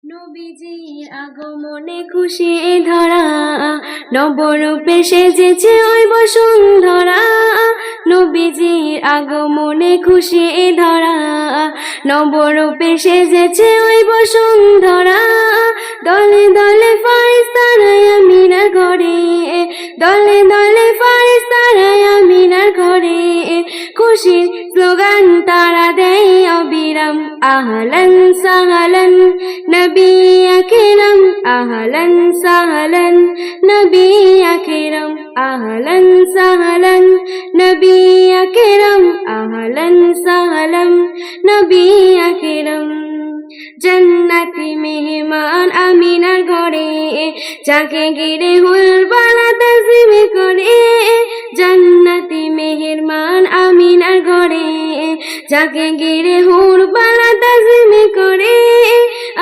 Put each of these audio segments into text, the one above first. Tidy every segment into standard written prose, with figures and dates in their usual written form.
নবীজির আগমনে খুশি ধরা, নবরূপে সেজেছে ওই বসুন্ধরা। নবীজির আগমনে খুশি ধরা, নবরূপে সেজেছে ওই বসুন্ধরা। দলে দলে ফারিস্তারা আমিনার ঘরে, দলে দলে ফারিস্তারা আমিনার ঘরে, খুশির স্লোগান তারা দেয় অবিরাম। আহলান সাহলান নবী আকরাম, আহলান সাহলান নবী আকরাম, আহলান সাহলান নবী আকরাম, আহলান সাহলান নবী আকরাম। জান্নাতি মেহমান আমিনার ঘরে, যাকে ঘিরে হুলবালা তাজিম করে। জান্নাতি মেহমান আমিনার ঘরে, যাকে ঘিরে হুলবালা তাজিম করে।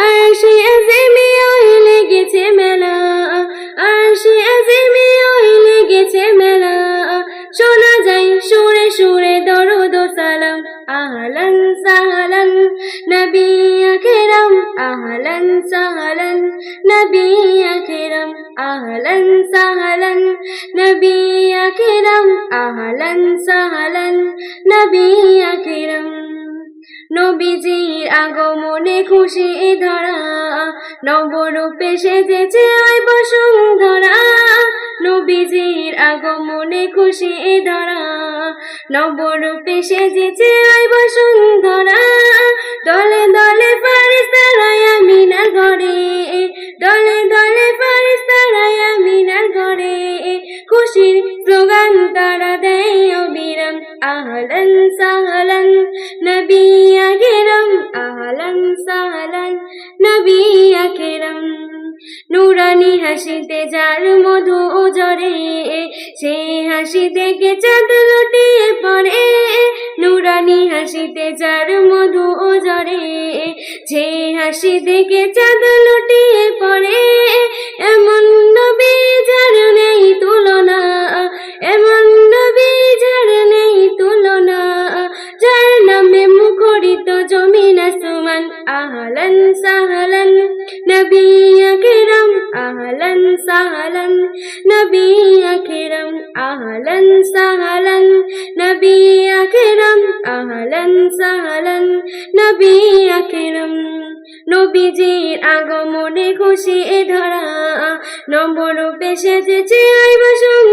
আরশে আজিমে ওই লেগেছে মেলা, আরশে আজিমে ওই লেগেছে মেলা। শোনা যায় সুরে সুরে দরুদ ও সালাম। আহলান সাহলান নবী আকরাম, আহলান সাহলান নবী আকরাম, আহলান সাহলান নবী আকরাম, আহলান সাহলান নবী আকরাম। নবীজির আগমনে খুশি ধরা, নবরূপে সেজেছে ওই বসুন্ধরা। নবীজির আগমনে খুশি ধরা, নবরূপে সেজেছে ওই বসুন্ধরা। দলে দলে ফারিস্তারা আমিনার ঘরে, দলে দলে ফারিস্তারা আমিনার ঘরে, খুশির স্লোগান তারা দেয় অবিরাম। আহলান সাহলান নবী আকরাম, আহলান সাহলান নবী আকরাম। নুরানি হাসিতে যার মধু ঝরে, সেই হাসি দেখে চাঁদ লুটিয়ে পড়ে। নুরানি হাসিতে যার মধু ঝরে, সেই হাসি দেখে চাঁদ লুটিয়ে পড়ে। এমন নবী যার নেই তুলনা, এমন নবী যার নেই তুলনা, যার নামে মুখরিত জমিন আসমান। আহলান সাহলান নবী আকরাম, আহলান সাহলান নবী আকরাম, আহলান সাহলান নবী আকরাম, আহলান সাহলান নবী আকরাম। নবীজির আগমনে খুশি ধরা, নবরূপে সেজেছে ওই বসুন্ধরা।